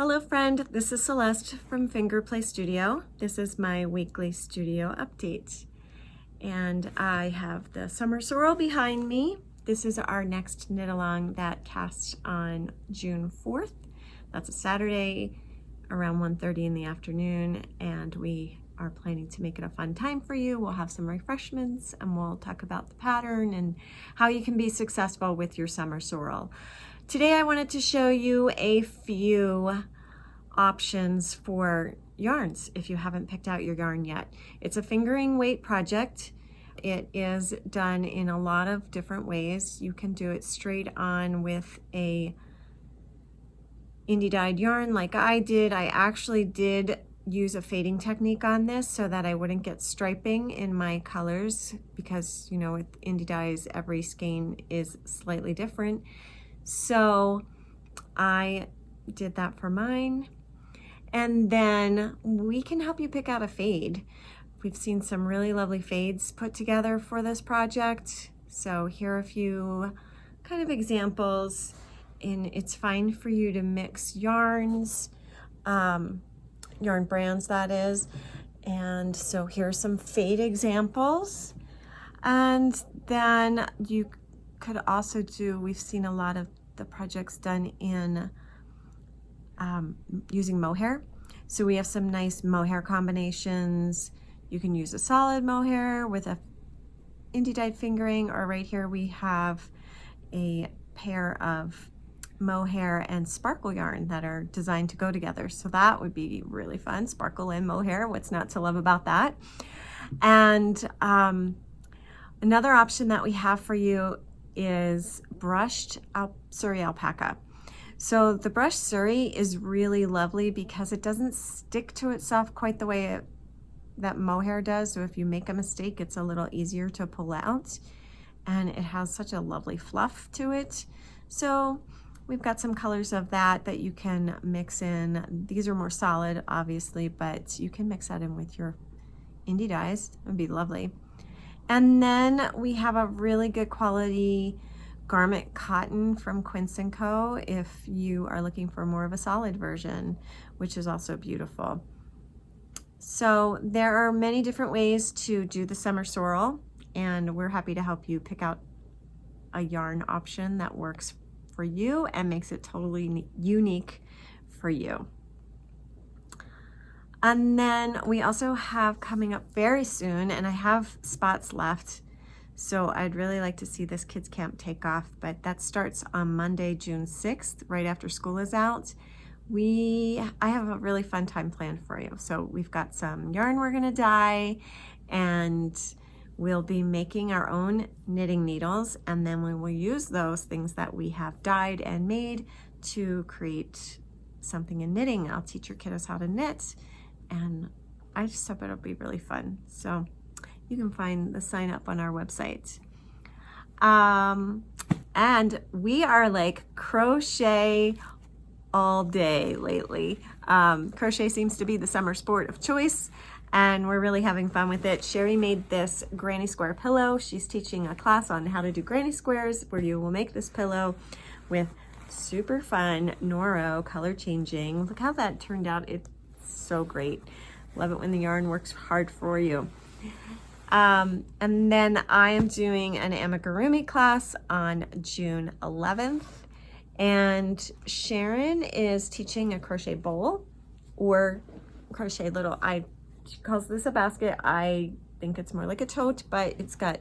Hello friend, this is Celeste from Finger Play Studio. This is my weekly studio update. And I have the summer sorrel behind me. This is our next knit along that casts on June 4th. That's a Saturday around 1:30 in the afternoon, and we are planning to make it a fun time for you. We'll have some refreshments and we'll talk about the pattern and how you can be successful with your summer sorrel. Today I wanted to show you a few options for yarns if you haven't picked out your yarn yet. It's a fingering weight project. It is done in a lot of different ways. You can do it straight on with a indie dyed yarn like I did. I actually did use a fading technique on this so that I wouldn't get striping in my colors, because you know with indie dyes every skein is slightly different. So I did that for mine. And then we can help you pick out a fade. We've seen some really lovely fades put together for this project. So here are a few kind of examples. And it's fine for you to mix yarns, yarn brands that is. And so here's some fade examples. And then you could also do, we've seen a lot of the projects done in using mohair. So we have some nice mohair combinations. You can use a solid mohair with a indie dyed fingering, or right here we have a pair of mohair and sparkle yarn that are designed to go together. So that would be really fun, sparkle and mohair. What's not to love about that? And another option that we have for you is brushed Surrey alpaca. So the brushed Surrey is really lovely because it doesn't stick to itself quite the way that mohair does. So if you make a mistake, it's a little easier to pull out, and it has such a lovely fluff to it. So we've got some colors of that you can mix in. These are more solid, obviously, but you can mix that in with your indie dyes. It would be lovely. And then we have a really good quality garment cotton from Quince & Co. if you are looking for more of a solid version, which is also beautiful. So there are many different ways to do the summer sorrel, and we're happy to help you pick out a yarn option that works for you and makes it totally unique for you. And then we also have coming up very soon, and I have spots left, so I'd really like to see this kids camp take off, but that starts on Monday, June 6th, right after school is out. I have a really fun time planned for you. So we've got some yarn we're gonna dye, and we'll be making our own knitting needles, and then we will use those things that we have dyed and made to create something in knitting. I'll teach your kiddos how to knit, and I just hope it'll be really fun. So you can find the sign up on our website. And we are like crochet all day lately. Crochet seems to be the summer sport of choice, and we're really having fun with it. Sherry made this granny square pillow. She's teaching a class on how to do granny squares, where you will make this pillow with super fun Noro color changing. Look how that turned out. It's so great. Love it when the yarn works hard for you. And then I am doing an amigurumi class on June 11th. And Sharon is teaching a crochet bowl, or crochet little, she calls this a basket. I think it's more like a tote, but it's got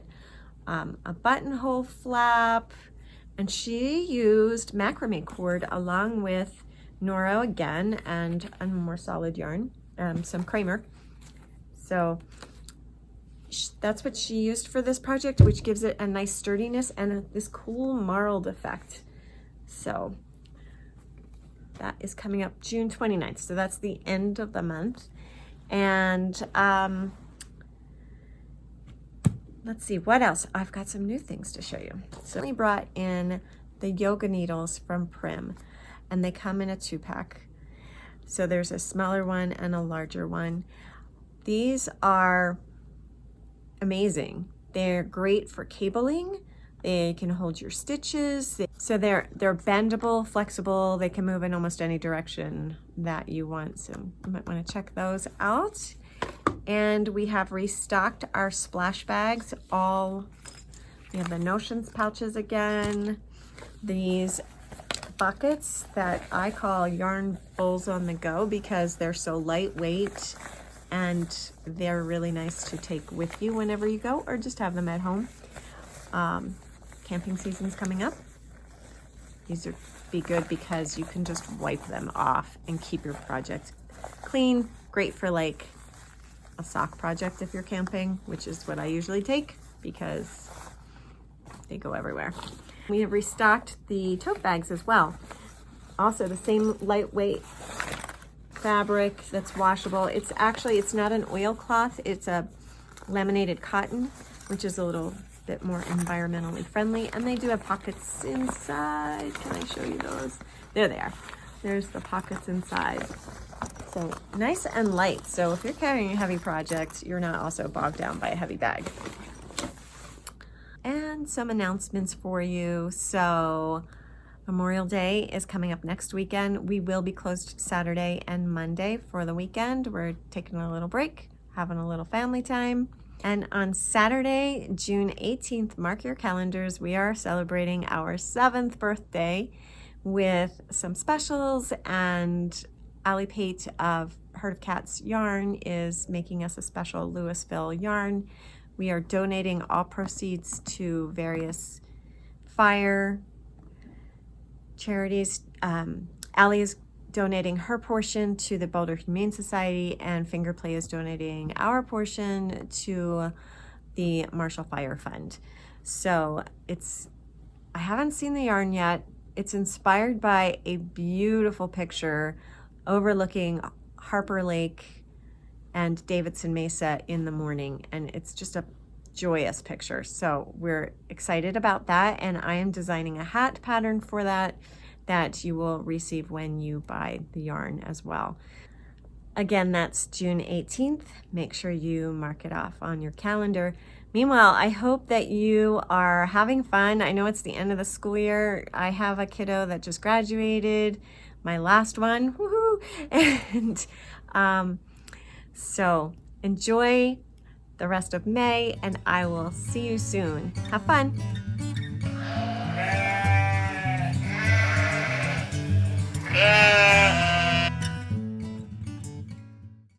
a buttonhole flap, and she used macrame cord along with Noro again, and a more solid yarn, some Kramer. So that's what she used for this project, which gives it a nice sturdiness and this cool marled effect. So that is coming up June 29th. So that's the end of the month. And let's see what else. I've got some new things to show you. So we brought in the yoga needles from Prim, and they come in a 2-pack. So there's a smaller one and a larger one. These are amazing. They're great for cabling. They can hold your stitches. So they're bendable, flexible. They can move in almost any direction that you want. So you might want to check those out. And we have restocked our splash bags. We have the Notions pouches again. These buckets that I call yarn bowls on the go because they're so lightweight and they're really nice to take with you whenever you go or just have them at home. Camping season's coming up. These would be good because you can just wipe them off and keep your project clean. Great for like a sock project if you're camping, which is what I usually take because they go everywhere. We have restocked the tote bags as well. Also the same lightweight fabric that's washable. It's not an oilcloth, it's a laminated cotton, which is a little bit more environmentally friendly. And they do have pockets inside. Can I show you those? There they are. There's the pockets inside. So nice and light. So if you're carrying a heavy project, you're not also bogged down by a heavy bag. And some announcements for you. So Memorial Day is coming up next weekend. We will be closed Saturday and Monday for the weekend. We're taking a little break, having a little family time. And on Saturday, June 18th, mark your calendars, we are celebrating our 7th birthday with some specials, and Allie Pate of Herd of Cats Yarn is making us a special Louisville yarn. We are donating all proceeds to various fire charities. Allie is donating her portion to the Boulder Humane Society, and Fingerplay is donating our portion to the Marshall Fire Fund. So I haven't seen the yarn yet. It's inspired by a beautiful picture overlooking Harper Lake and Davidson Mesa in the morning, and it's just a joyous picture. So we're excited about that, and I am designing a hat pattern for that you will receive when you buy the yarn as well. Again, that's June 18th. Make sure you mark it off on your calendar. Meanwhile, I hope that you are having fun. I know it's the end of the school year. I have a kiddo that just graduated, my last one, woohoo! And so enjoy the rest of May, and I will see you soon. Have fun. Yeah.